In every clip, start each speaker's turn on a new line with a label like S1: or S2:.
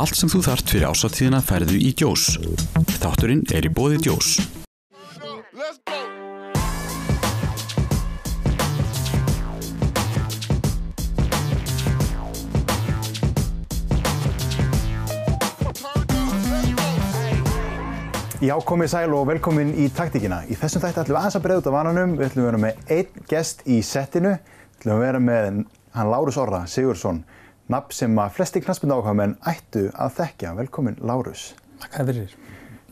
S1: Allt sem þú þarft fyrir árshátíðina færðu í Djós. Þátturinn í boði Djós.
S2: Já, komið sæl og velkomin í taktíkina. Í þessum þætti ætlum við aðeins að breiða út af vananum. Við ætlum að vera með einn gest í settinu. Við ætlum að vera með hann Lárus Orra Sigurðsson, nafn sem að flesti knattspyrnuáhugamenn ættu að þekkja. Velkomin, Lárus.
S3: Takk fyrir.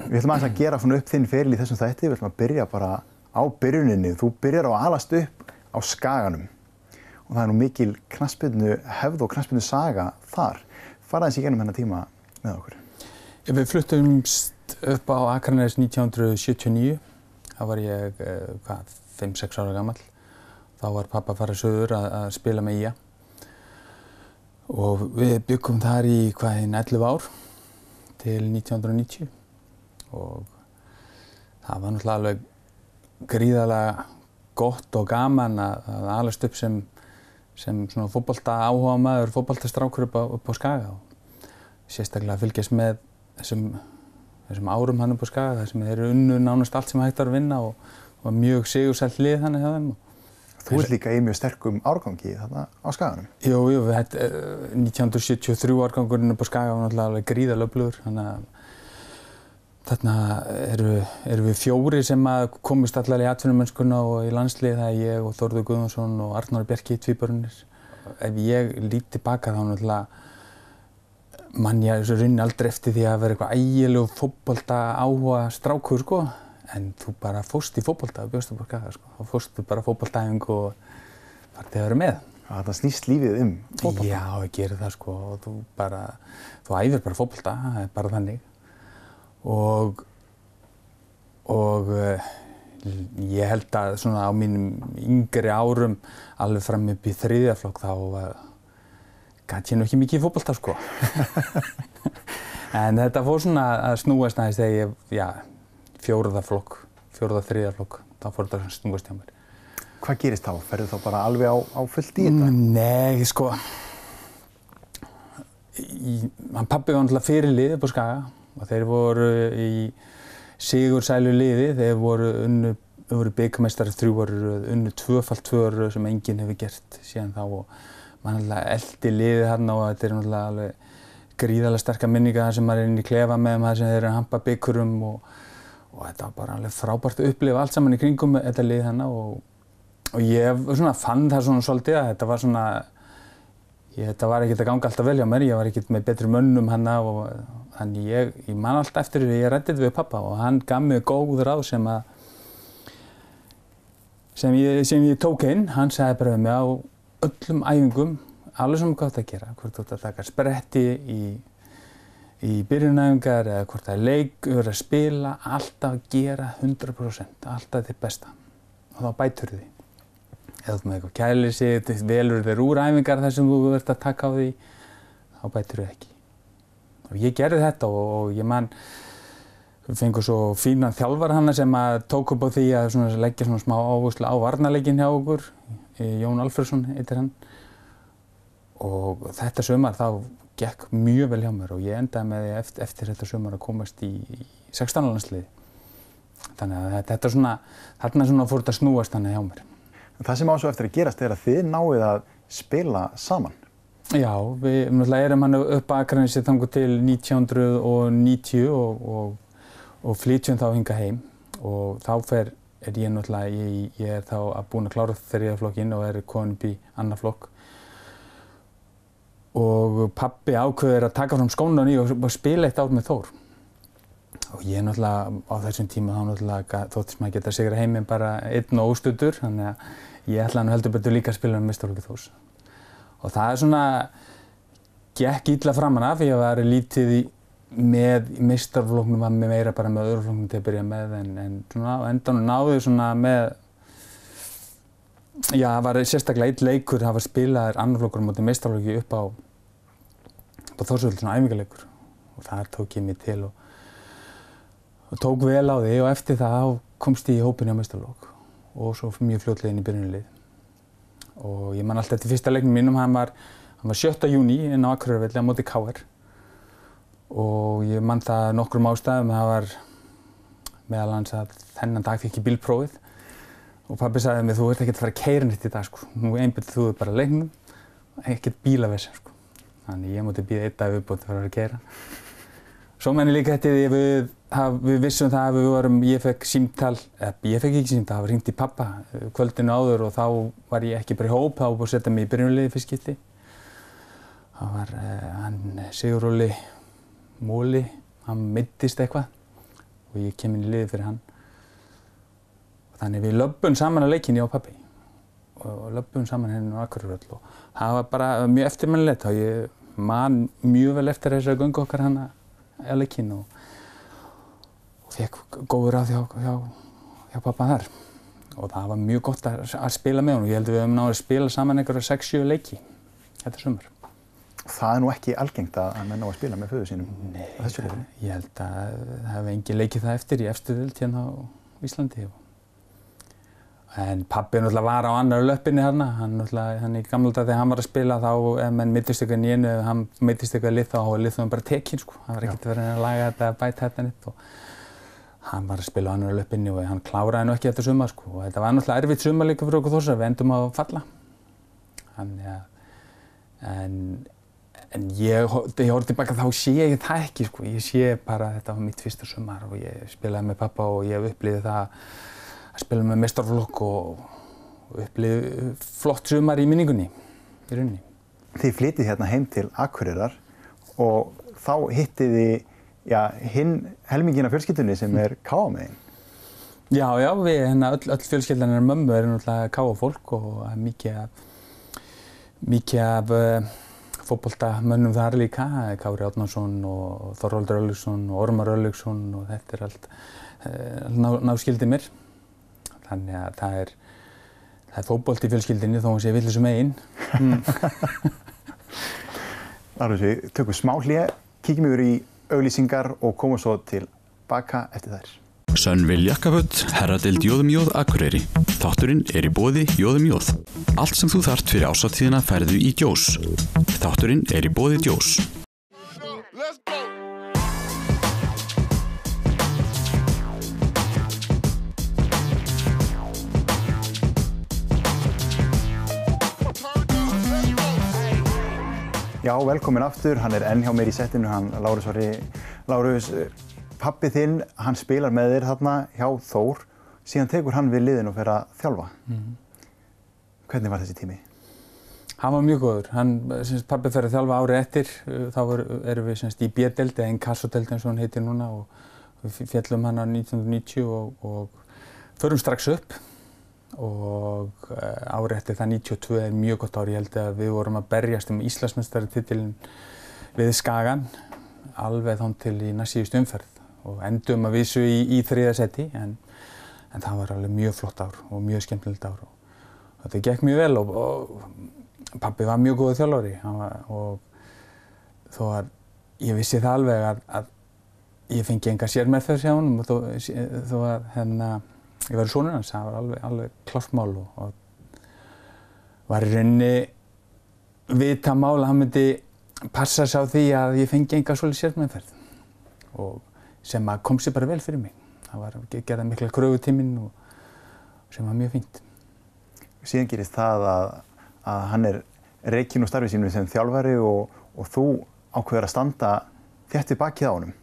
S2: Við ætlum aðeins að gera svona upp þinn feril í þessum þætti. Við ætlum að byrja bara á byrjuninni. Þú byrjar á að alast upp á Skaganum. Og það er nú mikil knattspyrnu hefð og knattspyrnu saga þar. Fara aðeins í gegnum þennan tíma með okkur.
S3: Við fluttumst upp á Akranes 1979. Þá var ég 5-6 ára gamall. Þá var pappa að fara suður að spila með IA. Og við byggum þar í 11 ár til 1990. Og það var náttúrulega alveg gríðarlega gott og gaman að alast upp sem svona fótbolta áhugamaður, fótboltastrákur upp á Skaga. Og sérstaklega að fylgjast með þessum árum hann upp á Skaga, þar sem þeir eru unnu nánast allt sem hægt var að vinna og mjög sigursælt lið þannig hjá þeim.
S2: Þú ert líka í mjög sterkum árgangi þarna á Skaganum.
S3: Jú, 1973 árgangurinn upp á Skaga var náttúrulega alveg gríðarlega öflugur, þannig að þarna erum við fjórir sem komist allar í atvinnumennskuna og í landslið, það er ég og Þórður Guðmundsson og Arnór Bjarki, tvíburarnir. Ef ég lít tilbaka þá náttúrulega man ég rauninni aldrei eftir því að vera eitthvað ægilegur fótbolta áhuga strákur, sko. En þú bara fórst í fótbolta og bjóst upp á Skaga, sko. Þá fórstu bara fótboltaæfingu og farið að vera með.
S2: Það snýst lífið fótbolta.
S3: Já, ég gerir það, sko. Og þú æfir bara fótbolta, það er bara þannig. Og ég held að svona á mínum yngri árum, alveg fram upp í 3. flokk, þá gat ég nú ekki mikið í fótbolta, sko. En þetta fór svona að snúast aðeins þegar ég, 4. flokk, 3. flokk, þá fór þetta að snúast hjá mér.
S2: Hvað gerist þá? Ferðu þá bara alveg á fullt í þetta?
S3: Nei, sko, hann pabbi var náttúrulega fyrir liðið upp á Skaga og þeir voru í sigursælu liði, þeir voru bikarmeistarar 3 ára, unnu 2x2 ára sem enginn hefur gert síðan þá og maður náttúrulega elti liðið þarna og þetta er náttúrulega alveg gríðarlega sterkar minningar sem maður er inn í klefa með þar sem þeir eru að hampa bikurum og þetta var bara alveg frábært að upplifa allt saman í kringum þetta lið þarna og ég svona fann það svona svolítið að þetta var svona þetta var ekkert að ganga alltaf vel hjá mér, ég var ekkert með betri mönnum hana og þannig ég man alltaf eftir því ég ræddi við pappa og hann gaf mig góð ráð sem ég tók inn, hann sagði bara við mig á öllum æfingum, alveg sem hvað það að gera, hvort þú ert að taka spretti í byrjunæfingar eða hvort það er leikur að spila, alltaf að gera 100%, alltaf þitt besta og þá bætur því. Ef þú ert með eitthvað kælisi, velur þér úr æfingar þar sem þú ert að taka á því, þá bætur þið ekki. Og ég gerði þetta og ég man, við fengum svo fínan þjálfara hana sem tók upp á því að leggja svona smá áherslu á varnarleikinn hjá okkur. Jón Alfreðsson heitir hann og þetta sumar þá gekk mjög vel hjá mér og ég endaði með því eftir þetta sumar að komast í 16 landsliði. Þannig að þetta þarna fór þetta að snúast þannig hjá mér.
S2: Það sem á svo eftir að gerast er að þið náið að spila saman.
S3: Já, við náttúrulega erum hann upp að Akranesi þangað til 1990 og flytjum þá hingað heim og þá er ég náttúrulega, ég er þá búinn að klára 3. flokkinn og er komin upp í 2. flokk. Og pabbi ákveður að taka fram skóna og spila 1 ár með Þór. Og ég náttúrulega á þessum tíma þá náttúrulega þóttist maður geta sigra heiminn bara einn og óstuddur, þannig að ég ætlaði nú heldur betur líka að spila með meistaraflokki Þórs. Og það gekk illa framan af, ég var lítið með meistaraflokknum var meira bara með öðru flokknum til að byrja með en svona á endanum náði svona með það var sérstaklega einn leikur, það var spilaður 2. flokkur á móti meistaraflokki upp á Þórsvöll, svona æfingarleikur og þar tók ég mig til og tók vel á því og eftir það komst ég í hópinn hjá meistaraflokk og svo mjög fljótlega inn í byrjunarlið og ég man alltaf eftir fyrsta leiknum mínum, hann var 7. júní inn á Akureyarvelli á móti KR og ég man það nokkrum ástæðum. Það var meðal annars að þennan dag fikk ég bílprófið og pabbi sagði mér, þú ert ekkert að fara að keyra neitt í dag sko. Nú einbeitir þú bara að leiknum, ekkert bílavesen sko. Þannig ég mátti bíða einn dag viðbót fyrir að keyra. Svo man ég líka eftir því við vissum það að ég fekk símtal, ég fekk ekki símtal, það var hringt í pabba kvöldinu áður og þá var ég ekki bara í hóp, þá var búið að setja mig í byrjunarliðið fyrst skipti. Það var hann Siguróli Móli, hann meiddist eitthvað og ég kem inn í liðið fyrir hann. Þannig við löbbum saman að leikinni á pabbi og löbbum saman hérna á Akureyri og það var bara mjög eftirminnilegt og ég man mjög vel eftir þessari göngu okkar hana á leikinn og fékk góður ráð hjá pabba þar og það var mjög gott að spila með honum. Ég held að við höfum náð að spila saman einhverja 6-7 leiki þetta sumar.
S2: Það nú ekki algengt að menn ná að spila með föður sínum?
S3: Nei, ég held að það hefði engin leikið það eftir í efstu deild hérna á Íslandi. En pabbi náttúrulega var á annarri löppinni hérna, hann í gamla daga þegar hann var að spila þá ef menn meiddist eitthvað í einu, hann meiddist eitthvað lið þá var liðþjóðin bara tekinn sko, hann var ekkert verið að laga þetta, bæta þetta neitt og hann var að spila á annarri löppinni og hann kláraði nú ekki þetta sumar sko og þetta var náttúrulega erfitt sumar líka fyrir okkur Þórsara, við endum að falla. Þannig að, en ég horfði tilbaka þá sé ég það ekki sko, ég sé bara að þetta var mitt fyrsta sumar og ég spilaði með pabba og ég upplifði það að spila með meistaraflokk og upplifði flott sumar í minningunni, í rauninni.
S2: Þið flytið hérna heim til Akureyrar og þá hittið þið hinn helminginn af fjölskyldunni sem KA-megin.
S3: Já, við öll fjölskyldan mömmu náttúrulega KA-fólk og mikið af fótboltamönnum þar líka, Kári Árnason og Þorvaldur Örlygsson og Ormar Örlygsson og þetta allt náskyldi mér. Þannig að það er fótbolti í fjölskyldinni þó hún sé villisum megin.
S2: Við tökum smá hlé, kíkjum yfir í auglýsingar og komum svo til baka eftir þær.
S1: Sönvill jakkaföt, herradeild J.M.J. Akureyri. Þátturinn í boði J.M.J. Allt sem þú þarft fyrir ásatíðina færðu í Djós. Þátturinn í boði Djós.
S2: Já, velkomin aftur. Hann enn hjá mér í settinu, hann Lárus, pabbi þinn, hann spilar með þér þarna hjá Þór, síðan tekur hann við liðinu og fer að þjálfa. Hvernig var þessi tími?
S3: Hann var mjög góður. Pabbi fer að þjálfa árið eftir, þá erum við í B-deild eða Inkasso-deild eins og hann heitir núna og við féllum hann á 1990 og förum strax upp. Og árið eftir það 92 mjög gott ár. Ég held að við vorum að berjast Íslandsmeistaratitilinn við Skagan alveg þá til í næstsíðustu umferð og endum að vísu í 3. seti en það var alveg mjög flott ár og mjög skemmtilegt ár og þetta gekk mjög vel og pabbi var mjög góður þjálfari og þó að ég vissi það alveg að ég fengi enga sérmeðferð hjá honum þó að ég var í sonur hans, það var alveg klárt mál og var í rauninni vita mál að hann myndi passa sig á því að ég fengi enga svolítið sérmeðferð og sem kom sér bara vel fyrir mig. Það var gerða mikla kröfu til mín og sem var mjög fínt.
S2: Síðan gerist það að hann rekinn úr starfi sínu sem þjálfari og þú ákveður að standa þétt við bakið á honum.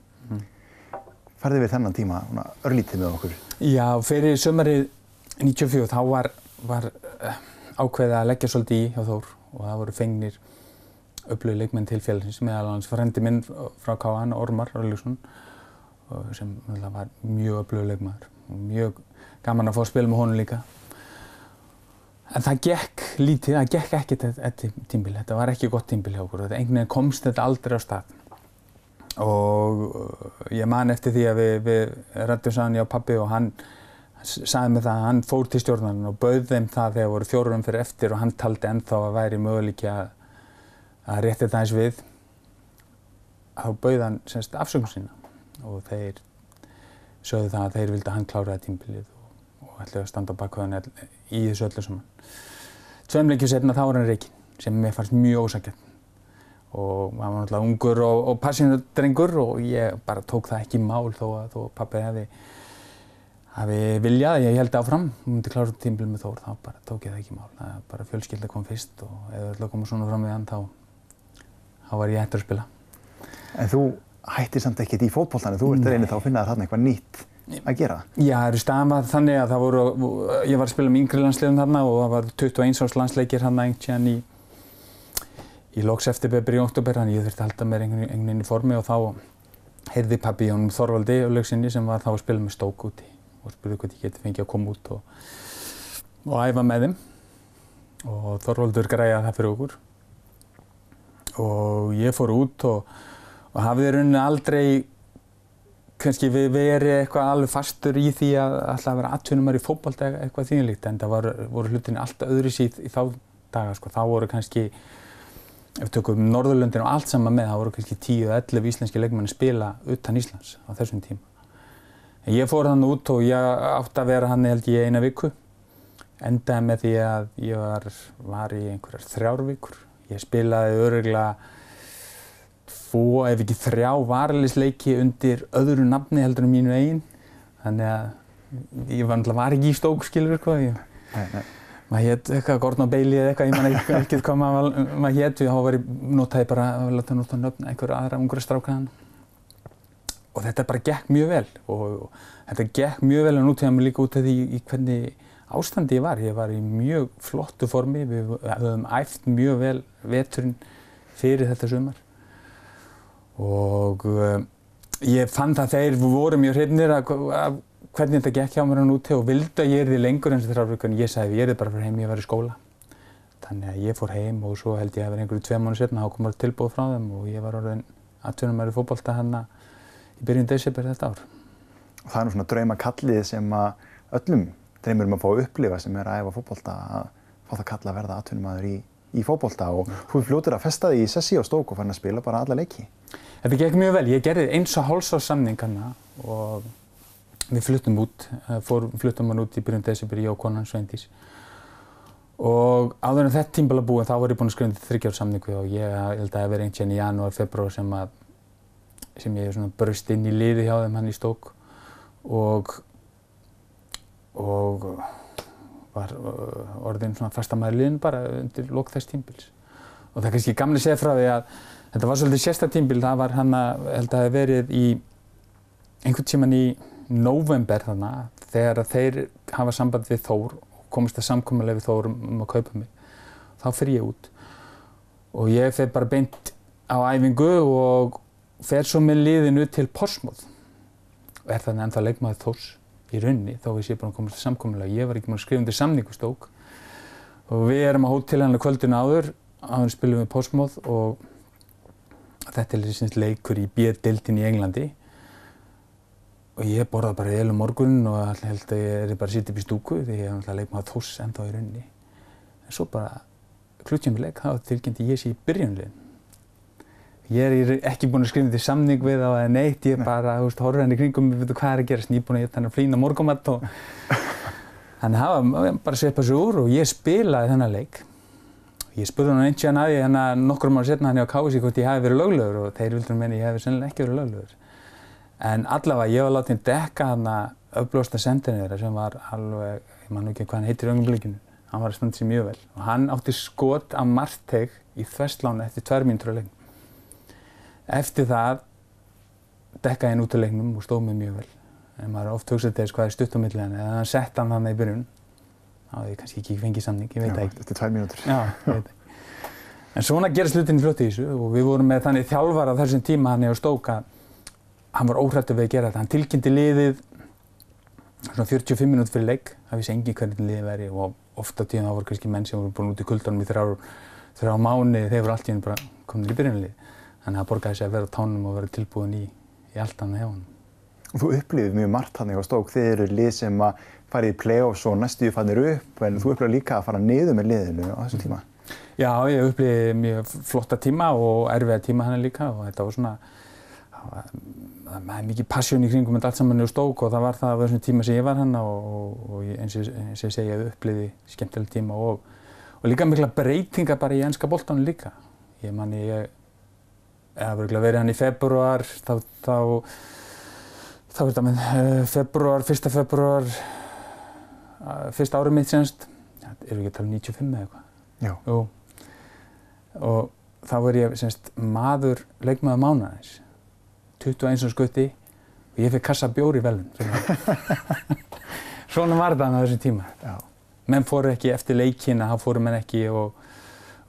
S2: Færðu við þennan tíma örlítið með okkur?
S3: Já, fyrir sumarið 94 þá var ákveðið að leggja svolítið í hjá Þór og það voru fengnir öflugir leikmenn til félagsins, meðal annars frændi minn frá KA, Ormar Örlygsson, sem var mjög öflugur leikmaður og mjög gaman að fá að spila með honum líka. En það gekk lítið, það gekk ekkert þetta tímabil, þetta var ekki gott tímabil hjá okkur, einhvern veginn komst þetta aldrei á stað. Og ég man eftir því að við ræddum saman ég og pabbi og hann sagði mér það að hann fór til stjórnarinn og bauð þeim það þegar voru 4 umferðir eftir og hann taldi ennþá að væri möguleiki að rétta þetta aðeins við. Þá bauð hann afsökun sína og þeir sögðu það að þeir vildu að hann kláraði tímabilið og ætlaði að standa á bak við hann í þessu öllu saman. 2 leikjum seinna þá var hann rekinn sem mér fannst mjög ósanngjarnt og maður var náttúrulega ungur og passíonudrengur og ég bara tók það ekki í mál þó pabbi hafi viljað að ég héldi áfram og myndi klára tímabil með Þór, þá bara tók ég það ekki í mál. Það bara fjölskylda kom fyrst og ef það ætla að koma svona fram við hann þá var ég hættur að spila.
S2: En þú hættir samt ekkert í fótboltanum, þú ert reynið þá að finna þér þarna eitthvað nýtt að gera?
S3: Já, staðan var þannig að ég var að spila með yngri landsliðum þarna og það var 21 árs landsleikir þarna einhvern í lok september, byrjun október, þannig ég þurfti að halda mér einhvern veginn í formi og þá heyrði pabbi honum Þorvaldi Örlygssyni sem var þá að spila með Stoke úti og spurði hvort ég geti fengið að koma út og æfa með þeim og Þorvaldur græjaði það fyrir okkur og ég fór út og hafði í rauninni aldrei kannski verið eitthvað alveg fastur í því að alltaf vera atvinnumaður í fótbolta eitthvað þvíumlíkt en það voru hlutinni allt öðruvísi í þá daga sko. Þá voru kannski, ef við tökum Norðurlöndin og allt saman með, þá voru kannski 10-11 íslenski leikmenn að spila utan Íslands á þessum tíma. En ég fór þannig út og ég átti að vera hann held ég í 1 viku. Endaði með því að ég var í einhverjar 3 vikur. Ég spilaði örugglega 2 ef ekki 3 varaliðsleiki undir öðru nafni heldur en mínu eigin. Þannig að ég var ekki í Stoke skilur hvað. Maður hét eitthvað Gordon Bailey eða eitthvað, ég man ekki hvað maður hét, þá notaði bara að láta nota nöfn einhverja aðra ungra stráka hann. Og þetta bara gekk mjög vel og þetta gekk mjög vel og nú tegum við líka út af því í hvernig ástandi ég var. Ég var í mjög flottu formi, við höfum æft mjög vel veturinn fyrir þetta sumar. Og ég fann það þeir voru mjög hrifnir af hvernig þetta gekk hjá mér hann úti og vildu að ég yrði lengur en þessi 3 vikur en ég sagði ég yrði bara fyrir heim, ég var í skóla. Þannig að ég fór heim og svo held ég að vera einhverju 2 mánuði seinna þá kom bara tilboð frá þeim og ég var orðinn atvinnumaður í fótbolta hérna í byrjun desember þetta ár.
S2: Og það nú svona draumakallið sem að öllum dreymir að fá að upplifa sem að æfa fótbolta að fá það kall að verða atvinnumaður í fótbolta og þú fljótur að festa því í sessi á Stoke og farin að spila bara alla leiki.
S3: Þetta gekk mjög vel. Ég gerði 1,5 árs samning hana og við fluttum út, fluttum hann út í byrjun desember, ég og konan Sveindís. Og áður en þetta tímabil var búið þá var ég búinn að skrifa undir 3 ára samningu og ég held að það hafi verið einhvern í janúar, febrúar sem ég svona braust inn í liði hjá þeim hann í Stoke og var orðinn svona fastamaður í liðinu bara undir lok þess tímabils. Og það er kannski gaman að segja frá því að þetta var svolítið sérstakt tímabil, það var hann að held að það hafi verið í einhvern tímann í nóvember þarna þegar þeir hafa samband við Þór og komast að samkomulagi við Þór að kaupa mig. Þá fer ég út og ég fer bara beint á æfingu og fer svo með liðinu til Portsmouth og þannig ennþá leikmaður Þórs í rauninni þó ég sé bara að komast að samkomulagi. Ég var ekki búinn að skrifa undir samning við Stoke og við erum á hótelinu kvöldinu áður spilum við Portsmouth og þetta er leikur í B-deildinni í Englandi. Og ég borðaði bara vel morguninn og held að ég bara sitja upp í stúku því ég var leikmaður Þórs ennþá í rauninni. En svo bara klukkutímaleg þá tilkynnti ég sé í byrjunarliðinu. Ég er ekki búinn að skrifa undir samning við þá eða neitt, ég bara horfði henni í kringum, veit hvað er að gerast, nýbúinn að éta þennan fína morgunmat og þannig það var bara að sveipa sig úr og ég spilaði þennan leik. Ég spurði hann einhvern að ég nokkrum ára seinna hann á KSÍ hvort ég hafi verið löglegur og þeir vildu meina ég hafi sennilega ekki verið löglegur. En allavega ég var látinn dekka þarna öflugasta sendinni þeirra sem var alveg, ég man ekki hvað hann heitir í augnablikinu, hann var að standa sig mjög vel og hann átti skot af markteig í þverslána eftir 2 mínútur á leiknum. Eftir það dekkaði hann út af leiknum og stóð mig mjög vel. En maður oft hugsaði þess hvað er stutt á milli hann, eða hann sett hann þarna í byrjun, þá hefði ég kannski ekki fengið samning, ég veit það ekki.
S2: Eftir 2 mínútur.
S3: Já, ég veit ekki. En svona gerist hlutinni fljótt í þessu og við vorum með þannig þjálfara á þessum tíma hann á Stoke að hann var óhræddur við að gera þetta. Hann tilkynnti liðið svona 45 mínútur fyrir leik, það vissi enginn hvernig liðið væri og oft á tíðum þá voru kannski menn sem voru búin út í kuldanum í 3 mánuði, þeir voru allt í einu bara komnir í byrjunarlið. Þannig að það borgaði sig að vera á tánum og vera tilbúin í allt annað hjá honum.
S2: Og þú upplifir mjög margt þarna hjá Stoke. Þið eru lið sem að fara í play-offs og næstu farnir upp, en þú upplifir líka að fara niður með liðinu á þessum tíma.
S3: Já, ég upplifði mjög flotta tíma og erfiða tíma hann líka og þetta var svona, það er mikið passion í kringum allt saman hjá Stoke og það var það á þessum tíma sem ég var hann og eins og ég segi, ég upplifði skemmtileg tíma og líka mikla breytingar bara í enska boltanum líka. það var verið hann í febrúar, þá er þetta með febrúar, 1. febrúar, fyrsta árið mitt semst, erum við ekki að tala 95 eða eitthvað?
S2: Já.
S3: Jú. Og þá var ég semst leikmaður mánaðarins, 21 skutti og ég fekk kassa bjór í velun. Svona var það á þessum tíma.
S2: Já.
S3: Menn fóru ekki eftir leikina, þá fóru menn ekki og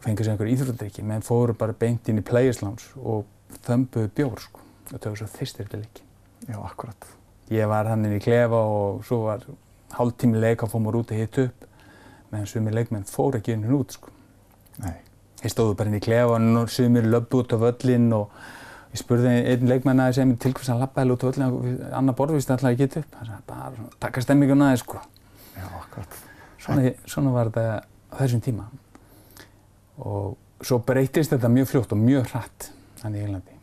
S3: fengu sér einhver íþróttadrykki. Menn fóru bara beint inn í Players Lounge og þömbuðu bjór sko. Og það var svo þyrstir eftir leiki.
S2: Já, akkurat.
S3: Ég var hann inn í klefa og svo var hálftími leik að fór maður út að hita upp. Meðan sumir leikmenn fóru ekki inn út sko.
S2: Nei.
S3: Þeir stóðu bara inn í klefa og sumir löbbu út á völlinn og ég spurði einn leikmann að segja mér til hvers hann labbaði út á völlinn og annar borðvist ætlaði að geta upp. Hann sagði bara taka stemminguna aðeins sko.
S2: Já, akkurat.
S3: Svona var þetta á þessum tíma. Og svo breytist þetta mjög fljótt og mjög hratt þannig í Englandi.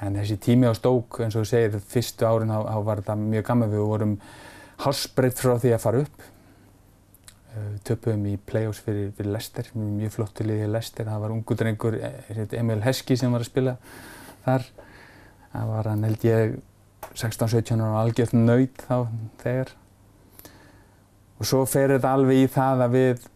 S3: En þessi tími á Stoke, eins og þú segir, fyrstu árin þá var þetta mjög gaman. Við vorum hársbreidd frá því að fara upp. Töpuðum í play-offs fyrir Leicester, mjög flottu liði í Leicester. Það var ungur drengur, Emil Heskey, sem var að spila þar. Það var hann held ég 16-17 ára algjört naut þá þegar. Og svo fer þetta alveg í það að við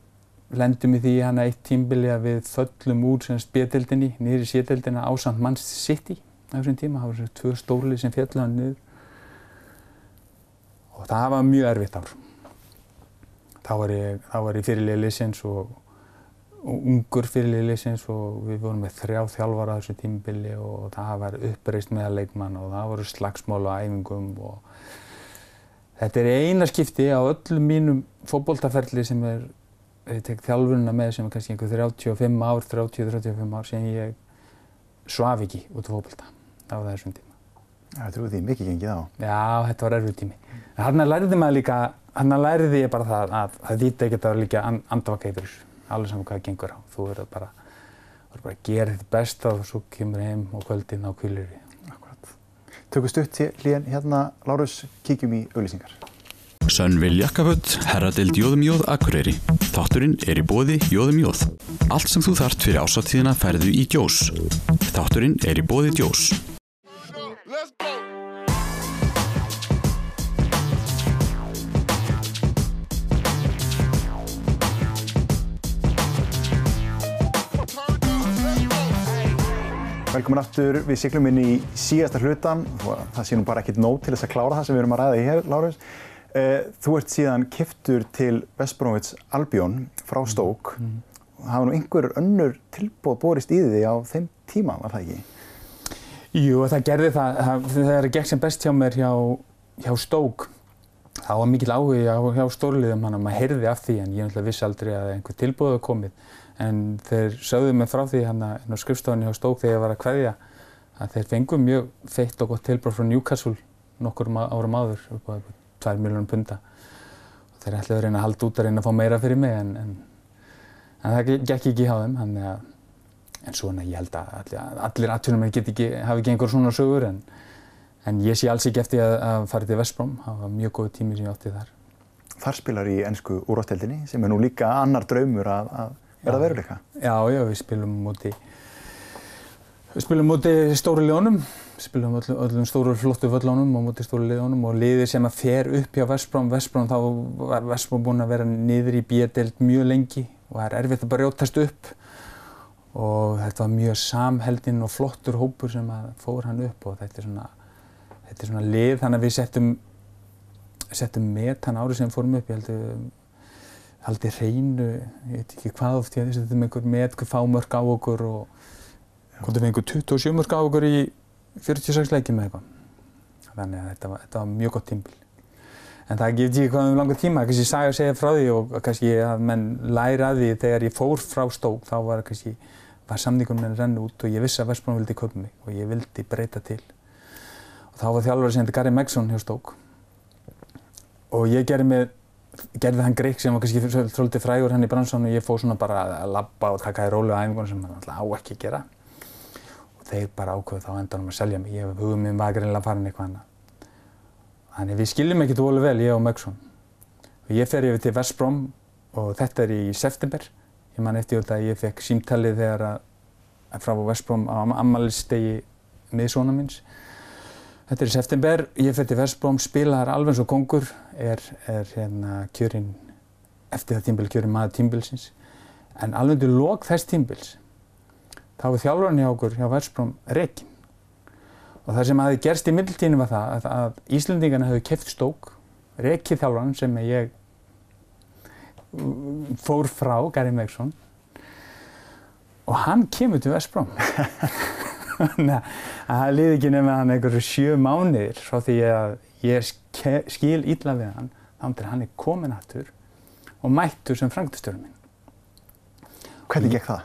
S3: lendum í því eitt tímabili að við föllum úr B-deildinni, niður í C-deildina ásamt Manchester City á þessum tíma. Það voru 2 stórlið sem féllu hann niður. Og það var mjög erfitt ár. Þá var ég fyrirliði liðsins og ungur fyrirliði liðsins og við vorum með 3 þjálfara á þessu tímabili og það var uppreist meðal leikmanna og það voru slagsmál á æfingum og þetta er eina skipti á öllum mínum fótboltaferli sem ég tek þjálfunina með sem kannski einhver 30-35 ár sem ég svaf ekki út af fótbolta á þessum tíma.
S2: Það trúið því mikið gengið á.
S3: Já, þetta var erfiður tími. Þarna lærði maður líka, lærði ég bara það að það þýddi ekkert að líka andvaka yfir þessu, alveg saman hvað gengur á. Þú verður bara að gera þitt besta og svo kemur heim og kvöldin á hvílir.
S2: Tökum stutt hlýjan hérna, Lárus, kíkjum í auglýsingar.
S1: Sönvill Jakkaföt, herradeild J.M.J. Akureyri. Þátturinn í boði J.M.J. Allt sem þú þarft fyrir ásatíðina færðu í Djós. Þátturinn í boði Djós.
S2: Velkomin aftur, við siglum inn í síðasta hlutan. Það sé nú bara ekkert nóg til þess að klára það sem við erum að ræða í hér, Lárus. Þú ert síðan keyptur til West Bromwich Albion frá Stoke. Það hafa nú einhver önnur tilboð borist í þig á þeim tíma, var það ekki?
S3: Jú, það gerði það. Þegar gekk sem best hjá mér hjá Stoke, þá var mikill áhugi hjá stórliðum maður heyrði af því en ég náttúrulega vissi aldrei að einhver tilboð var komið. En þeir sögðu mig frá því inn á skrifstofunni hjá Stoke þegar ég var að kveðja að þeir fengu mjög feitt og gott tilboð frá Newcastle nokkrum árum áður upp á 2 milljónir punda. Og þeir ætluðu að reyna að halda út að reyna að fá meira fyrir mig en það gekk ekki hjá þeim. En svona ég held að allir atvinnumenn hafi ekki einhver svona sögur en ég sé alls ekki eftir að fara til West Brom. Það var mjög góð tími sem ég átti þar.
S2: Þar spilar í ensku úrvalsdeildinni sem nú líka annar draumur að verða veruleika.
S3: Já, við spilum móti stóru liðunum, spilum öllum stóru flottu völlunum og móti stóru liðunum og liðið sem að fer upp hjá West Brom, þá var West Brom búinn að vera niður í B-deild mjög lengi og það er erfitt að brjótast upp og þetta var mjög samheldinn og flottur hópur sem að fór hann upp og þetta er svona lið þannig að við settum met hann árið sem fórum upp, ég held hreinu, ég veit ekki hvað oft ég settum einhver met, hver fá mörk á okkur og hvort við fengum 27 mörk á okkur í 46 leikjum eða eitthvað. Þannig að þetta var mjög gott tímabil. En það gefur ekki hvað langan tíma, kannski saga að segja frá því og kannski að menn læra að því þegar ég fór frá Stoke þá var samningurinn að renna út og ég vissi að West Brom vildi kaupa mig og ég vildi breyta til. Og þá var þjálfari sem heitir Gary Megson hjá Stoke og ég gerði hann Greg sem var kannski svolítið frægur hann í bransanum og ég fór svona bara að labba og taka í rólu á æfingunum sem hann alltaf á ekki að gera. Og þeir bara ákveðu þá á endanum að selja mig. Hugum minn var greinilega að fara inn eitthvað annað. Þannig við skiljum ekkert voðalega vel, ég og Megson. Og ég fer yfir til West Brom og þetta í september. Ég man eftir þetta að ég fekk símtalið þegar frá West Brom á afmælisdegi miðsona míns. Þetta í september, ég fer til West Brom, spila þar alveg eins og kóngur, er kjörinn, eftir það tímabil kjörinn maður tímabilsins. En alveg til lok þess tímabils, þá var þjálfarinn hjá okkur hjá West Brom rekinn. Og það sem hafði gerst í millitíðinni var það að Íslendingarnir höfðu keypt Stoke, rekið þjálfarinn sem ég fór frá, Gary Megson, og hann kemur til West Brom. Þannig að það liði ekki nema hann einhverju 7 mánuðir frá því að ég skil illa við hann, þá til hann kominn aftur og mættur sem framkvæmdastjóri minn.
S2: Hvernig gekk það?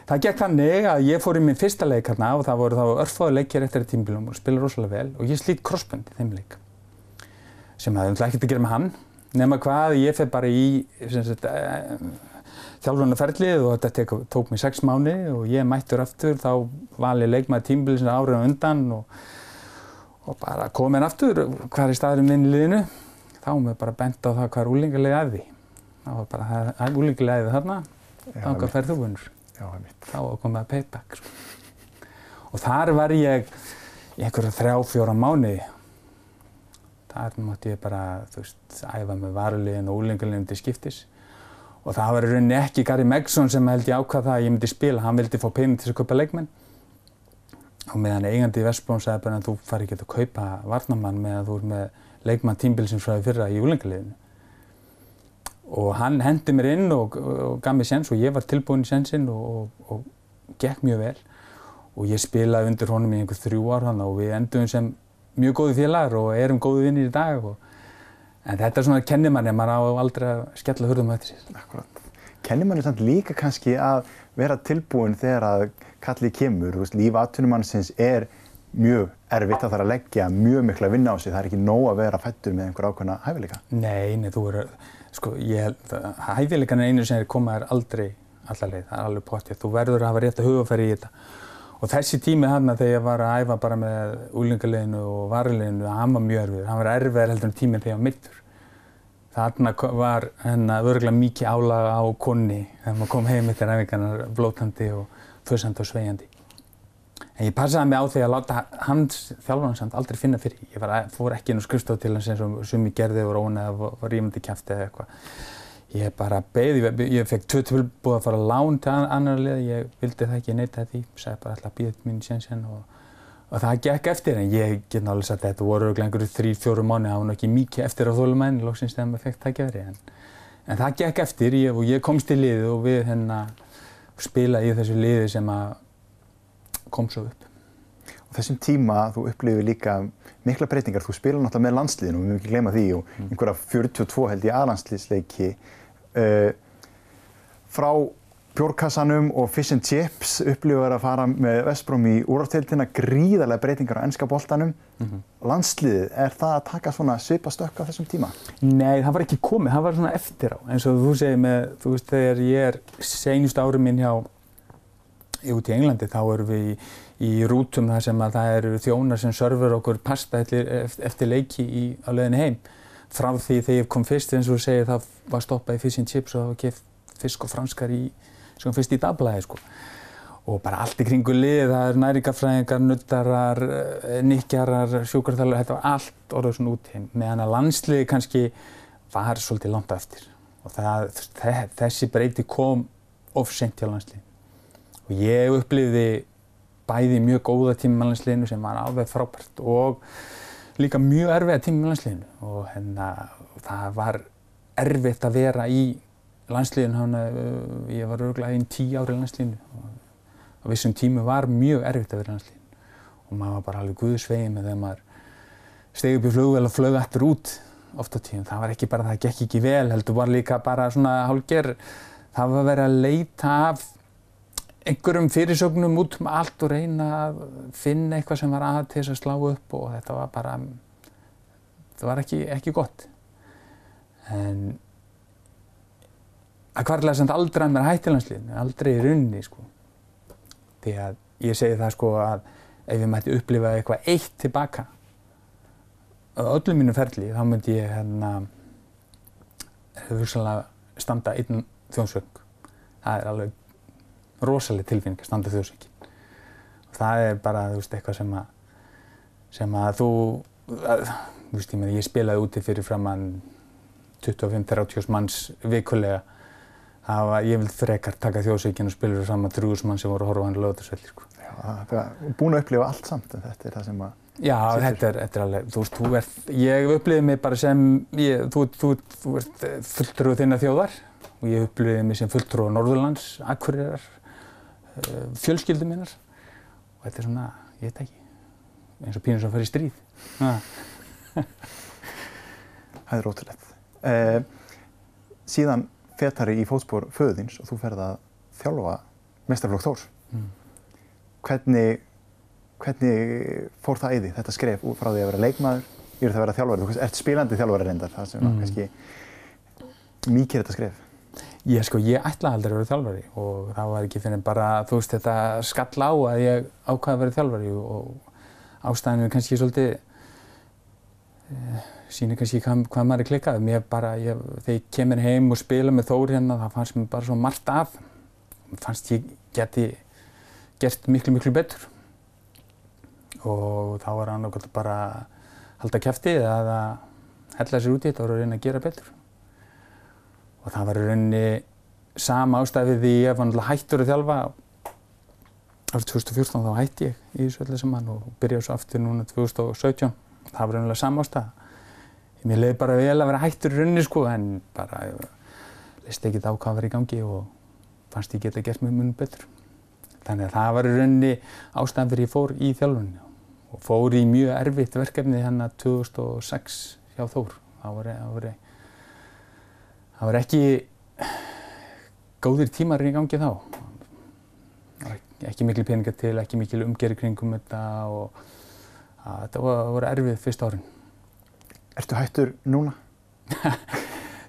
S3: Það gekk þannig að ég fór í minn fyrsta leik hérna og það voru örfáir leikir eftir tímabilum og spila rosalega vel og ég slít krossbönd í þeim leik. Sem hafði ekkert að gera með hann, nema hvað ég fer bara í þjálfararferlið og þetta tók mig 6 mánuði og ég mættur aftur, þá valið leikmaður tímabilsins árið á undan og bara kominn aftur, hvar er staðurinn minn í liðinu, þá var mér bara bent á það hvað er úlingarliðið að því. Það var bara, það er úlingarliðið þarna, þangað ferð þú vinnur. Þá var komið að payback. Og þar var ég í einhverja 3-4 mánuði. Þar mátti ég bara, æfa með varuliðin og úlingarliðin til skiptis. Og það var í rauninni ekki Gary Megson sem held ég ákvað það að ég myndi spila, hann vildi fá pening til að kaupa leikmenn. Og meðan eigandi í West Brom sagði bara að þú fari ekki að kaupa varnarmann meðan þú ert með leikmann tímabilsins frá því fyrra í úlingaliðinu. Og hann hendi mér inn og gaf mér séns og ég var tilbúinn í sénsinn og gekk mjög vel. Og ég spilaði undir honum í einhver 3 ár þannig og við enduðum sem mjög góði félagar og erum góði vinnir í dag. En þetta svona kennir manni, maður á aldrei að skella hurðum eftir sér.
S2: Akkurat. Kennir manni samt líka kannski að vera tilbúinn þegar að kallið kemur. Líf atvinnumannsins er mjög erfitt að það að leggja mjög mikla vinna á sig. Það er ekki nóg að vera fæddur með einhver ákveðna hæfileika.
S3: Nei, þú er, ég held að hæfileikan er einu sem koma aldrei alla leið. Það er alveg pottþétt. Þú verður að hafa rétt að hugafæri í þetta. Og þessi tími þarna þegar ég var að æfa bara með úlingaliðinu og varuliðinu, hann var mjög erfiður. Hann var erfiðar heldur en tíminn þegar ég var meiddur. Þarna var örugglega mikið álag á konunni þegar maður kom heim eftir æfingarnar blótandi og þursandi og sveigjandi. En ég passaði mig á því að láta hans þjálfarinn samt aldrei finna fyrir. Ég fór ekki inn á skrifstofu til hans eins og sumir gerðu og róna eða var rímandi kjafti eða eitthvað. Ég bara beið, ég fekk 2 tilboð að fara lán til annar liða, ég vildi það ekki, ég neitaði því, sagði bara alltaf að bíða mín sénsinn og það gekk eftir, en ég get náttúrulega sagt að þetta voru einhverjir 3-4 mánuði, það var ekki mikið eftir á þolinmæðinni, loksins þegar maður fekk tækifæri, en það gekk eftir og ég komst í liðið og við spilaði í þessu liði sem kom svo upp.
S2: Og þessum tíma þú upplifir líka mikla breytingar, þú spilar náttúrulega með landsliðinu og við mögum ekki gleyma því og einhverja 42 held ég aðlandsliðsleiki frá bjórkassanum og fish and chips upplifir að fara með West Brom í úrvalsdeildina, gríðarlega breytingar á enska boltanum. Landsliðið, er það að taka svona svipa stökk á þessum tíma?
S3: Nei, það var ekki komið, það var svona eftir á. Eins og þú segir með, þú veist, þegar ég er seinustu ári minn út í Englandi, þá erum við í rútum þar sem að það eru þjónar sem server okkur pasta eftir leiki á leiðinni heim. Frá því þegar ég kom fyrst, eins og þú segir, það var stoppað í fish and chips og það var keypt fisk og franskar sem fyrst í dagblaði, sko. Og bara allt í kringu liðið, það er næringarfræðingar, nuttarar, nikkjarar, sjúkraþjálfarar, þetta var allt orðið svona út heim. Meðan að landsliðið kannski var svolítið langt á eftir. Og þessi breyti kom of seint hjá landsliðinu. Og ég upplifði bæði mjög góða tíma með landsliðinu sem var alveg frábært og líka mjög erfiða tíma með landsliðinu. Og það var erfitt að vera í landsliðinu, ég var örugglega í 10 ár í landsliðinu. Á vissum tímum var mjög erfitt að vera í landsliðinu. Og maður var bara alveg guðsveginn með þegar maður steig upp í flugvél og flög aftur út oft á tíðum. Það var ekki bara, það gekk ekki vel, heldur var líka bara svona hálfgerð. Það var verið að leita af einhverjum fyrirsögnum út allt og reyna að finna eitthvað sem var til þess að slá upp og þetta var bara, það var ekki gott. En það hvarflaði samt aldrei að mér hætti landsliðinu, aldrei í rauninni, sko. Því að ég segi það, sko, að ef ég mætti upplifa eitthvað eitt tilbaka á öllum mínu ferli, þá myndi ég hugsanlega standa einn þjóðsöng. Það er alveg rosaleg tilfinning að standa þjóðsönginn. Það bara, þú veist, eitthvað sem að þú veist, ég spilaði úti fyrir framan 25-30 manns vikulega. Ég vil frekar taka Þjóðsíkinn og spila fyrir framan 3.000 manns sem voru að horfa á hann Laugardalsvelli, sko.
S2: Já, það er búin að upplifa allt samt, en þetta það sem að...
S3: Já, þetta er alveg, þú veist, ég upplifði mig bara sem, þú ert fulltrúi þinnar þjóðar og ég upplifði mig sem fulltrúi Norðurlands, Akureyrar, fjölskyldu minnar og þetta svona, ég veit ekki, eins og pínur sem að fara í stríð.
S2: Það er ótrúlegt. Síðan fetari í fótspor föður þíns og þú ferð að þjálfa meistaraflokk Þórs. Hvernig fór það í því, þetta skref frá því að vera leikmaður yfir það að vera þjálfari? Þú ert spilandi þjálfari reyndar, það sem kannski mikið þetta skref.
S3: Ég ætlaði aldrei að vera þjálfari og það var ekki fyrir bara, þú veist, þetta skall á að ég ákvað að vera þjálfari og ástæðan er kannski svolítið sýnir kannski hvað maður er klikkað. Þegar ég kemur heim og spila með Þór hérna, það fannst mér bara svo margt að. Mér fannst ég geti gert miklu betur. Og þá var hann okkur bara að halda kjafti eða hella sér út í þetta og reyna að gera betur. Og það var í rauninni sama ástæði við því ég var náttúrulega hættur að þjálfa. Árið 2014 þá hætti ég í þessu öllu saman og byrjaði svo aftur núna 2017. Það var rauninlega sama ástæða. Mér leiði bara vel að vera hættur í rauninni, sko, en bara leist ekki á hvað var í gangi og fannst ég geta gert mun betur. Þannig að það var í rauninni ástæðan fyrir ég fór í þjálfunni og fór í mjög erfitt verkefni hérna 2006 hjá Þór. Það var ekki góðir tímar í gangi þá. Ekki mikil peningar til, ekki mikil umgerð kringum þetta og þetta voru erfið fyrsta árin.
S2: Ertu hættur núna?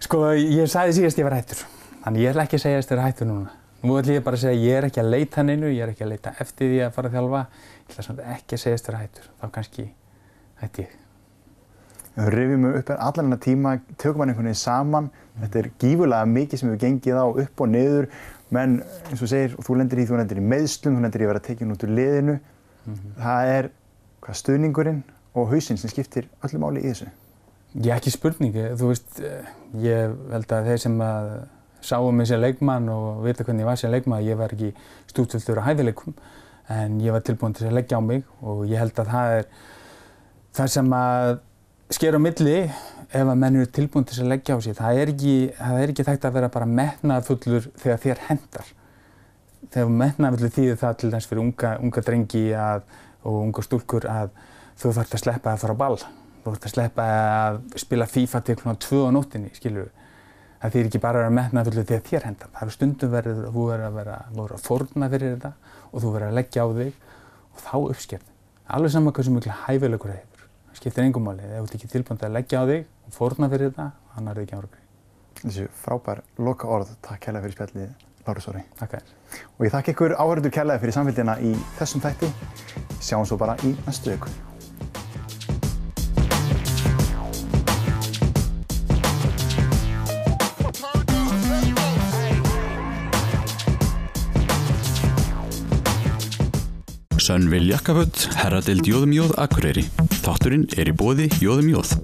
S3: Sko, ég sagði síðast ég var hættur. Þannig ég ætla ekki að segja að ég er hættur núna. Nú ætla ég bara að segja að ég er ekki að leita neinu, ég er ekki að leita eftir því að fara að þjálfa. Ég ætla samt ekki að segja að ég er hættur. Þá kannski hætti ég.
S2: Við rifjum upp allan þennan tíma, tökum hann einhvern veginn saman. Þetta er gífurlega mikið sem við gengið á upp og niður. Menn, eins og segir, þú lendir í meiðslum, þú lendir í að vera tekin út úr liðinu. Það er stuðningurinn og hausinn sem skiptir öllu máli í þessu.
S3: Ekki spurning, þú veist, ég held að þeir sem sáu mig sem leikmann og vita hvernig ég var sem leikmann, ég var ekki stútfullur á hæfileikum, en ég var tilbúinn til að leggja á mig og ég held að það er það sem að sker á milli ef að menn eru tilbúinn til að leggja á sig. Það er ekki hægt að vera bara metnaðarfullur þegar þér hentar. Þegar metnaðarfullur þýðir það til dæmis fyrir unga drengi og unga stúlkur að þú þarft að sleppa að fara á ball. Þú þarft að sleppa að spila FIFA til klukkan 2 á nóttinni, skilurðu. Það þýðir ekki bara að vera metnaðarfullur þegar þér hentar. Það eru stundum þú verður að fórna fyrir þetta og þú verður að leggja á þig og þá uppskerð. Alveg sama hversu miklu hæfileikur það hefur. Það skiptir engu máli. Ef þú ert ekki tilbúinn að leggja á þig og fórna fyrir þetta, þannig er það ekki árangri.
S2: Þessu frábær lokaorð. Takk kærlega fyrir spjallið, Lárus Orri.
S3: Takk þér.
S2: Og ég þakka ykkur áhorfendur kærlega fyrir samfylgdina í þessum þætti. Sjáum svo bara í næstu viku.
S1: Sönn Vil Jakkaföt, herradeild J.M.J. Akureyri. Þátturinn er í boði J.M.J.